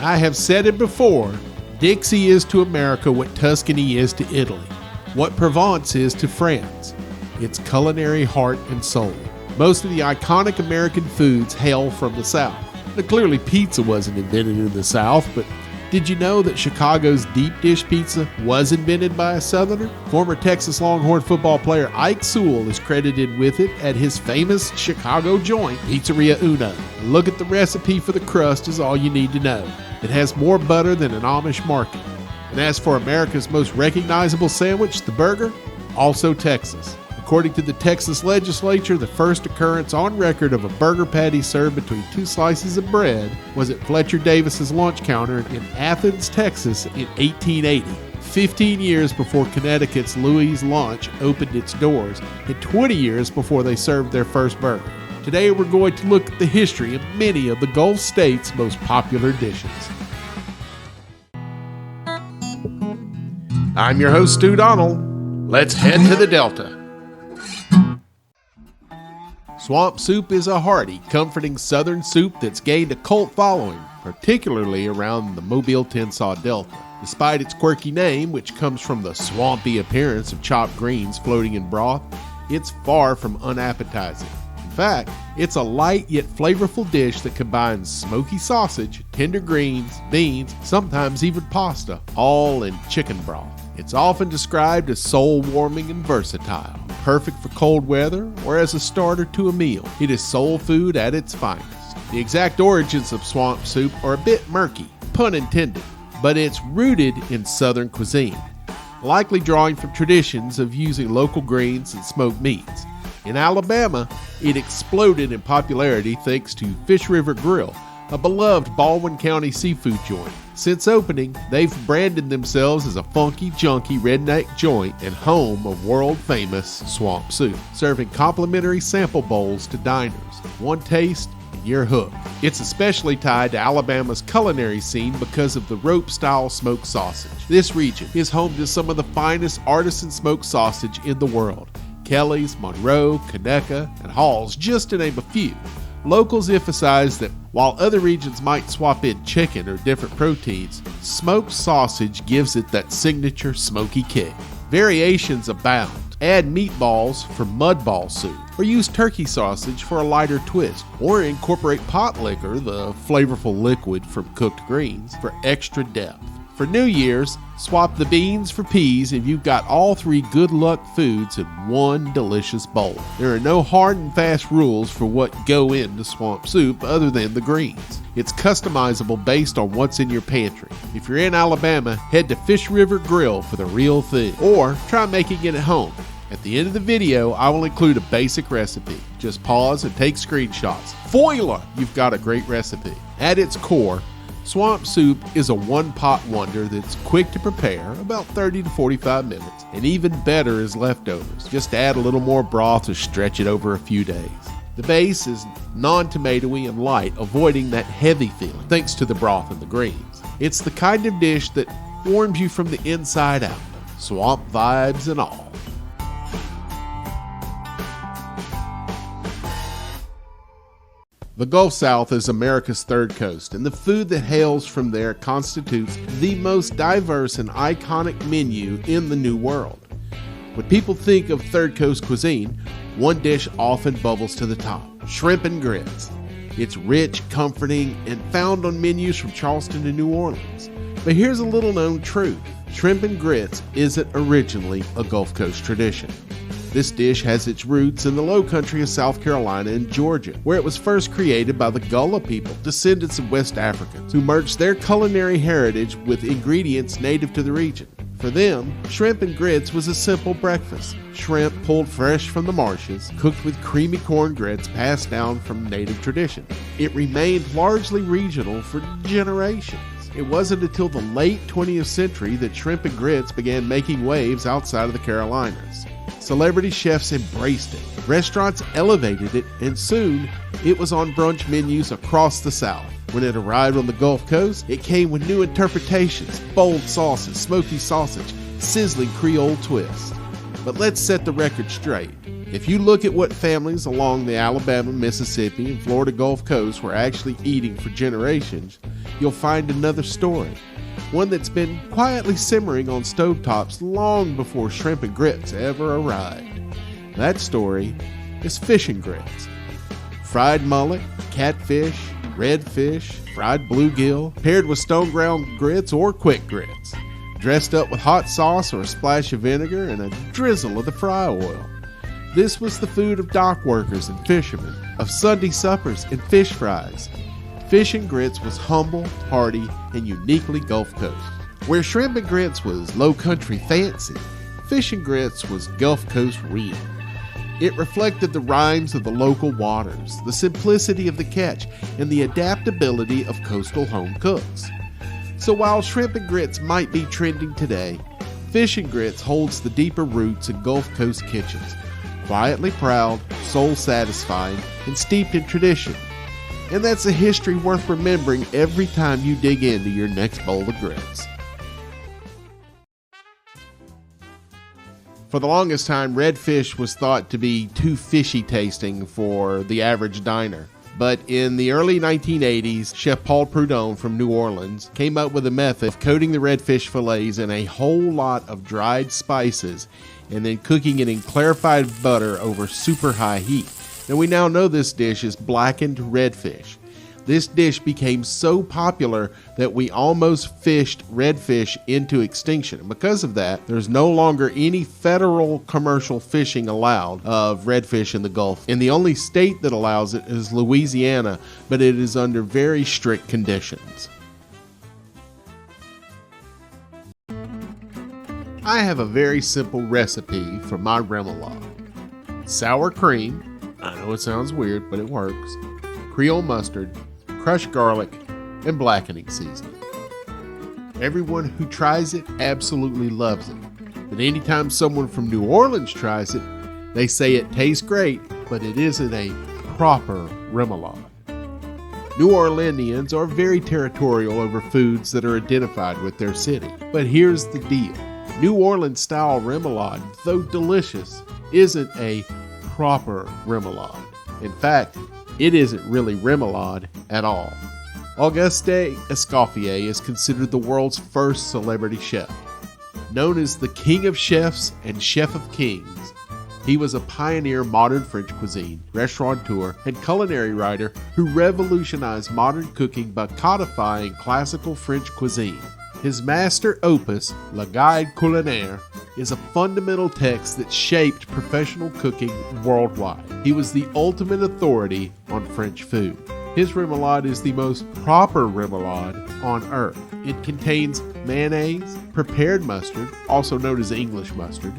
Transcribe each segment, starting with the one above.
I have said it before, Dixie is to America what Tuscany is to Italy, what Provence is to France. Its culinary heart and soul. Most of the iconic American foods hail from the South. Now, clearly pizza wasn't invented in the South, but did you know that Chicago's deep dish pizza was invented by a Southerner? Former Texas Longhorn football player Ike Sewell is credited with it at his famous Chicago joint, Pizzeria Una. Look at the recipe for the crust is all you need to know. It has more butter than an Amish market. And as for America's most recognizable sandwich, the burger, also Texas. According to the Texas legislature, the first occurrence on record of a burger patty served between two slices of bread was at Fletcher Davis's lunch counter in Athens, Texas in 1880, 15 years before Connecticut's Louis' Lunch opened its doors, and 20 years before they served their first burger. Today we're going to look at the history of many of the Gulf states' most popular dishes. I'm your host, Stu Donald. Let's head to the Delta. Swamp soup is a hearty, comforting southern soup that's gained a cult following, particularly around the Mobile-Tensaw Delta. Despite its quirky name, which comes from the swampy appearance of chopped greens floating in broth, it's far from unappetizing. In fact, it's a light yet flavorful dish that combines smoky sausage, tender greens, beans, sometimes even pasta, all in chicken broth. It's often described as soul-warming and versatile, perfect for cold weather or as a starter to a meal. It is soul food at its finest. The exact origins of swamp soup are a bit murky, pun intended, but it's rooted in Southern cuisine, likely drawing from traditions of using local greens and smoked meats. In Alabama, it exploded in popularity thanks to Fish River Grill, a beloved Baldwin County seafood joint. Since opening, they've branded themselves as a funky, junky redneck joint and home of world-famous swamp soup, serving complimentary sample bowls to diners. One taste and you're hooked. It's especially tied to Alabama's culinary scene because of the rope-style smoked sausage. This region is home to some of the finest artisan smoked sausage in the world. Kelly's, Monroe, Conecuh, and Hall's, just to name a few. Locals emphasize that while other regions might swap in chicken or different proteins, smoked sausage gives it that signature smoky kick. Variations abound. Add meatballs for mudball soup, or use turkey sausage for a lighter twist, or incorporate pot liquor, the flavorful liquid from cooked greens, for extra depth. For New Year's, swap the beans for peas and you've got all three good luck foods in one delicious bowl. There are no hard and fast rules for what go into swamp soup other than the greens. It's customizable based on what's in your pantry. If you're in Alabama, head to Fish River Grill for the real thing, or try making it at home. At the end of the video, I will include a basic recipe. Just pause and take screenshots. Voila! You've got a great recipe. At its core, swamp soup is a one-pot wonder that's quick to prepare, about 30 to 45 minutes, and even better as leftovers. Just add a little more broth or stretch it over a few days. The base is non-tomatoey and light, avoiding that heavy feeling, thanks to the broth and the greens. It's the kind of dish that warms you from the inside out, swamp vibes and all. The Gulf South is America's third coast, and the food that hails from there constitutes the most diverse and iconic menu in the New World. When people think of third coast cuisine, one dish often bubbles to the top: shrimp and grits. It's rich, comforting, and found on menus from Charleston to New Orleans. But here's a little known truth: shrimp and grits isn't originally a Gulf Coast tradition. This dish has its roots in the low country of South Carolina and Georgia, where it was first created by the Gullah people, descendants of West Africans, who merged their culinary heritage with ingredients native to the region. For them, shrimp and grits was a simple breakfast. Shrimp pulled fresh from the marshes, cooked with creamy corn grits passed down from native tradition. It remained largely regional for generations. It wasn't until the late 20th century that shrimp and grits began making waves outside of the Carolinas. Celebrity chefs embraced it. Restaurants elevated it, and soon it was on brunch menus across the South. When it arrived on the Gulf Coast, it came with new interpretations, bold sauces, smoky sausage, sizzling Creole twist. But let's set the record straight. If you look at what families along the Alabama, Mississippi, and Florida Gulf Coast were actually eating for generations, you'll find another story. One that's been quietly simmering on stovetops long before shrimp and grits ever arrived. That story is fish and grits. Fried mullet, catfish, redfish, fried bluegill, paired with stone ground grits or quick grits, dressed up with hot sauce or a splash of vinegar and a drizzle of the fry oil. This was the food of dock workers and fishermen, of Sunday suppers and fish fries. Fish and grits was humble, hearty, and uniquely Gulf Coast. Where shrimp and grits was low country fancy, fish and grits was Gulf Coast real. It reflected the rhymes of the local waters, the simplicity of the catch, and the adaptability of coastal home cooks. So while shrimp and grits might be trending today, fish and grits holds the deeper roots in Gulf Coast kitchens, quietly proud, soul-satisfying, and steeped in tradition. And that's a history worth remembering every time you dig into your next bowl of grits. For the longest time, redfish was thought to be too fishy tasting for the average diner. But in the early 1980s, Chef Paul Prudhomme from New Orleans came up with a method of coating the redfish fillets in a whole lot of dried spices and then cooking it in clarified butter over super high heat. And we now know this dish is blackened redfish. This dish became so popular that we almost fished redfish into extinction. And because of that, there's no longer any federal commercial fishing allowed of redfish in the Gulf. And the only state that allows it is Louisiana, but it is under very strict conditions. I have a very simple recipe for my remoulade. Sour cream, I know it sounds weird, but it works. Creole mustard, crushed garlic, and blackening seasoning. Everyone who tries it absolutely loves it. But anytime someone from New Orleans tries it, they say it tastes great, but it isn't a proper remoulade. New Orleanians are very territorial over foods that are identified with their city. But here's the deal. New Orleans-style remoulade, though delicious, isn't a proper remoulade. In fact, it isn't really remoulade at all. Auguste Escoffier is considered the world's first celebrity chef. Known as the King of Chefs and Chef of Kings, he was a pioneer modern French cuisine, restaurateur, and culinary writer who revolutionized modern cooking by codifying classical French cuisine. His master opus, Le Guide Culinaire, is a fundamental text that shaped professional cooking worldwide. He was the ultimate authority on French food. His remoulade is the most proper remoulade on earth. It contains mayonnaise, prepared mustard, also known as English mustard,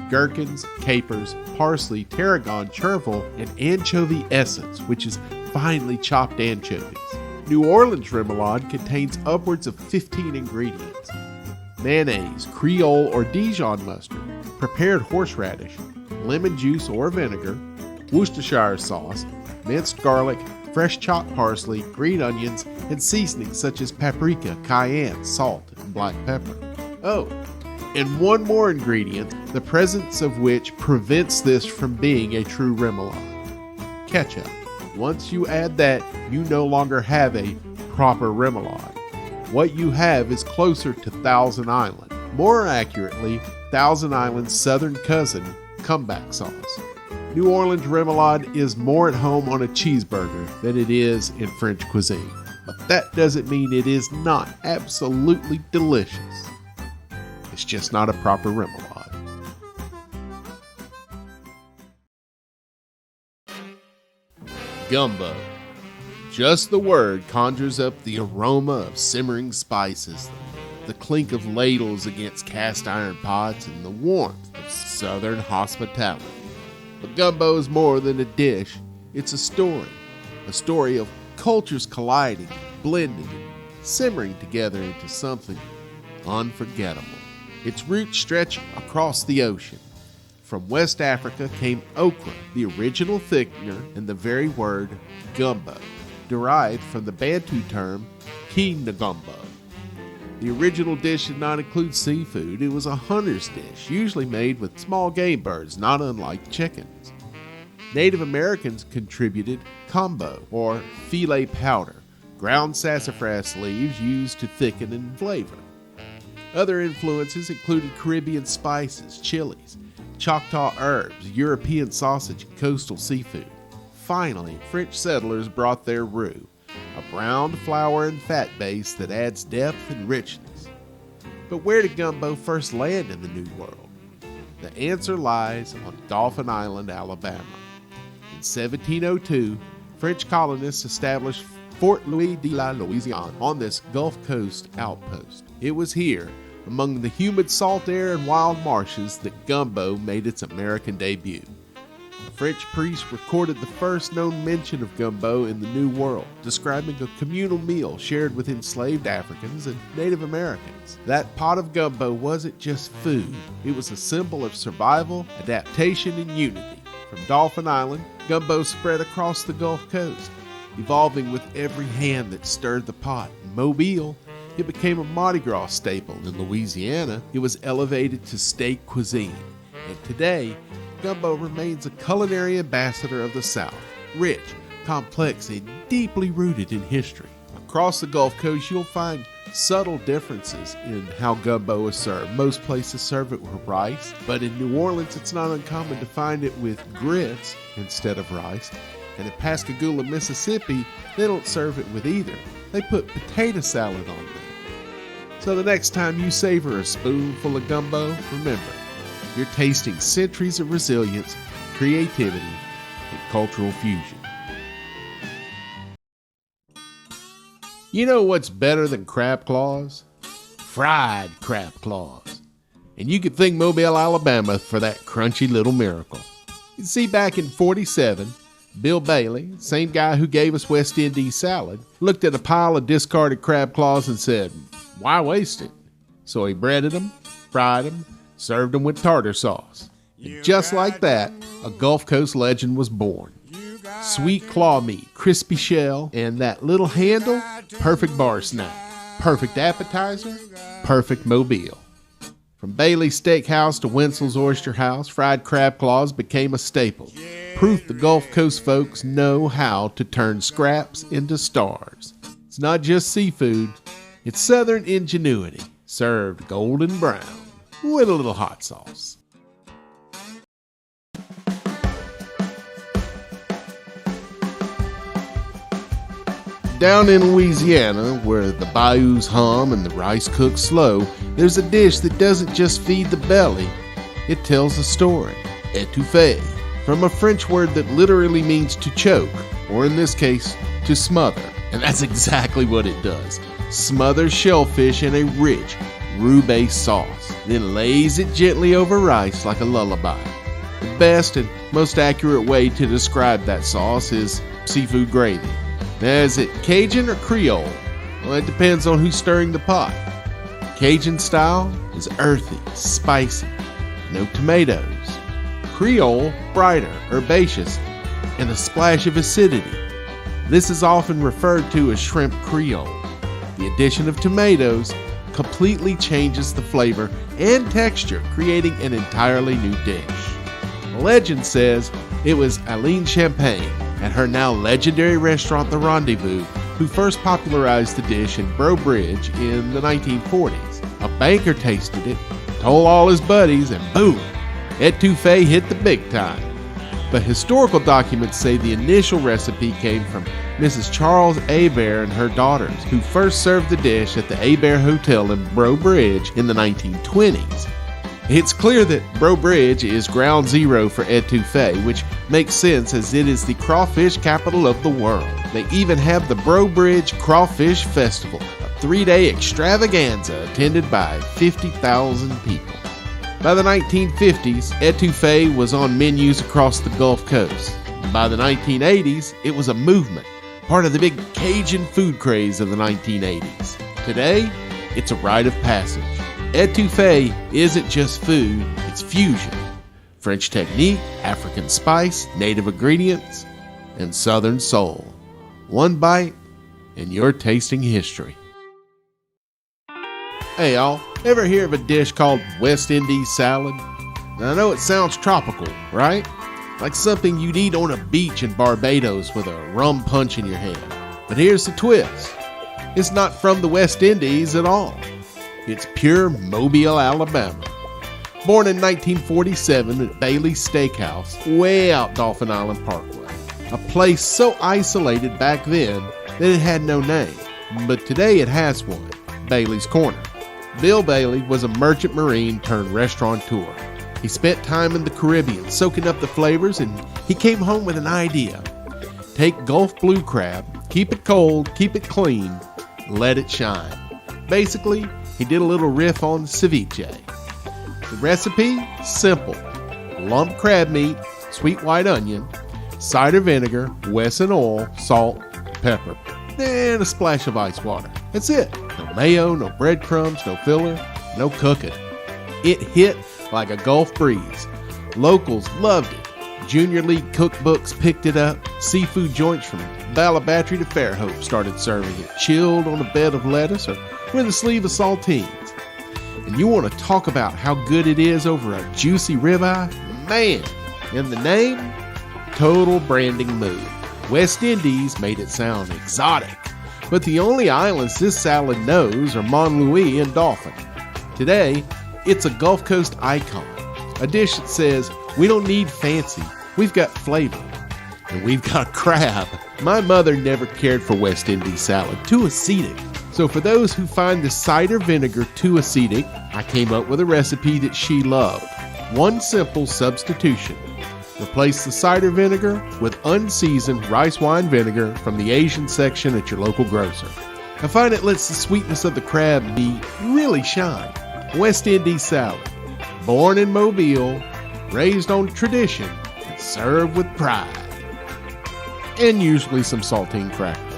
gherkins, capers, parsley, tarragon, chervil, and anchovy essence, which is finely chopped anchovies. New Orleans remoulade contains upwards of 15 ingredients. Mayonnaise, Creole or Dijon mustard, prepared horseradish, lemon juice or vinegar, Worcestershire sauce, minced garlic, fresh chopped parsley, green onions, and seasonings such as paprika, cayenne, salt, and black pepper. Oh, and one more ingredient, the presence of which prevents this from being a true remoulade: ketchup. Once you add that, you no longer have a proper remoulade. What you have is closer to Thousand Island. More accurately, Thousand Island's southern cousin, comeback sauce. New Orleans remoulade is more at home on a cheeseburger than it is in French cuisine. But that doesn't mean it is not absolutely delicious. It's just not a proper remoulade. Gumbo. Just the word conjures up the aroma of simmering spices, the clink of ladles against cast iron pots, and the warmth of southern hospitality. But gumbo is more than a dish. It's a story of cultures colliding, blending, and simmering together into something unforgettable. Its roots stretch across the ocean. From West Africa came okra, the original thickener, and the very word gumbo, derived from the Bantu term kinagumbo. The original dish did not include seafood. It was a hunter's dish, usually made with small game birds, not unlike chickens. Native Americans contributed gumbo, or filet powder, ground sassafras leaves used to thicken and flavor. Other influences included Caribbean spices, chilies, Choctaw herbs, European sausage, and coastal seafood. Finally, French settlers brought their roux, a browned flour and fat base that adds depth and richness. But where did gumbo first land in the New World? The answer lies on Dauphin Island, Alabama. In 1702, French colonists established Fort Louis de la Louisiane on this Gulf Coast outpost. It was here, among the humid salt air and wild marshes, that gumbo made its American debut. A French priest recorded the first known mention of gumbo in the New World, describing a communal meal shared with enslaved Africans and Native Americans. That pot of gumbo wasn't just food, it was a symbol of survival, adaptation, and unity. From Dauphin Island, gumbo spread across the Gulf Coast, evolving with every hand that stirred the pot. In Mobile, it became a Mardi Gras staple. In Louisiana, it was elevated to state cuisine. And today, gumbo remains a culinary ambassador of the South, rich, complex, and deeply rooted in history. Across the Gulf Coast, you'll find subtle differences in how gumbo is served. Most places serve it with rice, but in New Orleans, it's not uncommon to find it with grits instead of rice. And in Pascagoula, Mississippi, they don't serve it with either. They put potato salad on there. So the next time you savor a spoonful of gumbo, remember, you're tasting centuries of resilience, creativity, and cultural fusion. You know what's better than crab claws? Fried crab claws. And you could thank Mobile, Alabama for that crunchy little miracle. You see, back in '47, Bill Bailey, same guy who gave us West Indies salad, looked at a pile of discarded crab claws and said, "Why waste it?" So he breaded them, fried them, served them with tartar sauce. And just like that, a Gulf Coast legend was born. Sweet claw meat, crispy shell, and that little handle, perfect bar snack, perfect appetizer, perfect Mobile. From Bailey's Steakhouse to Wenzel's Oyster House, fried crab claws became a staple. Proof the Gulf Coast folks know how to turn scraps into stars. It's not just seafood, it's Southern ingenuity, served golden brown with a little hot sauce. Down in Louisiana, where the bayous hum and the rice cooks slow, there's a dish that doesn't just feed the belly, it tells a story. Étouffée, from a French word that literally means to choke, or in this case, to smother. And that's exactly what it does. Smothers shellfish in a rich, roux-based sauce, then lays it gently over rice like a lullaby. The best and most accurate way to describe that sauce is seafood gravy. Now, is it Cajun or Creole? Well, it depends on who's stirring the pot. Cajun style is earthy, spicy, no tomatoes. Creole, brighter, herbaceous, and a splash of acidity. This is often referred to as shrimp Creole. The addition of tomatoes completely changes the flavor and texture, creating an entirely new dish. Legend says it was Aline Champagne at her now legendary restaurant The Rendezvous who first popularized the dish in Breaux Bridge in the 1940s. A banker tasted it, told all his buddies, and boom, étouffée hit the big time. But historical documents say the initial recipe came from Mrs. Charles Hebert and her daughters, who first served the dish at the Hebert Hotel in Breaux Bridge in the 1920s. It's clear that Breaux Bridge is ground zero for étouffée, which makes sense as it is the crawfish capital of the world. They even have the Breaux Bridge Crawfish Festival, a 3-day extravaganza attended by 50,000 people. By the 1950s, étouffée was on menus across the Gulf Coast. By the 1980s, it was a movement, part of the big Cajun food craze of the 1980s. Today, it's a rite of passage. Étouffée isn't just food, it's fusion. French technique, African spice, native ingredients, and Southern soul. One bite, and you're tasting history. Hey y'all, ever hear of a dish called West Indies salad? Now, I know it sounds tropical, right? like something you'd eat on a beach in Barbados with a rum punch in your hand. But here's the twist. It's not from the West Indies at all. It's pure Mobile, Alabama. Born in 1947 at Bailey's Steakhouse, way out Dolphin Island Parkway. A place so isolated back then that it had no name. But today it has one, Bailey's Corner. Bill Bailey was a merchant marine turned restaurateur. He spent time in the Caribbean soaking up the flavors, and he came home with an idea. Take Gulf blue crab, keep it cold, keep it clean, let it shine. Basically, he did a little riff on ceviche. The recipe? Simple. Lump crab meat, sweet white onion, cider vinegar, Wesson oil, salt, pepper, and a splash of ice water. That's it. No mayo, no breadcrumbs, no filler, no cooking. It hit like a Gulf breeze. Locals loved it. Junior League cookbooks picked it up. Seafood joints from Ballabatry to Fairhope started serving it, chilled on a bed of lettuce or with a sleeve of saltines. And you want to talk about how good it is over a juicy ribeye? Man, and the name? Total branding move. West Indies made it sound exotic. But the only islands this salad knows are Montlouis and Dolphin. Today, it's a Gulf Coast icon. A dish that says, we don't need fancy, we've got flavor. And we've got crab. My mother never cared for West Indies salad, too acidic. So for those who find the cider vinegar too acidic, I came up with a recipe that she loved. One simple substitution. Replace the cider vinegar with unseasoned rice wine vinegar from the Asian section at your local grocer. I find it lets the sweetness of the crab meat really shine. West Indies salad. Born in Mobile, raised on tradition, and served with pride. And usually some saltine crackers.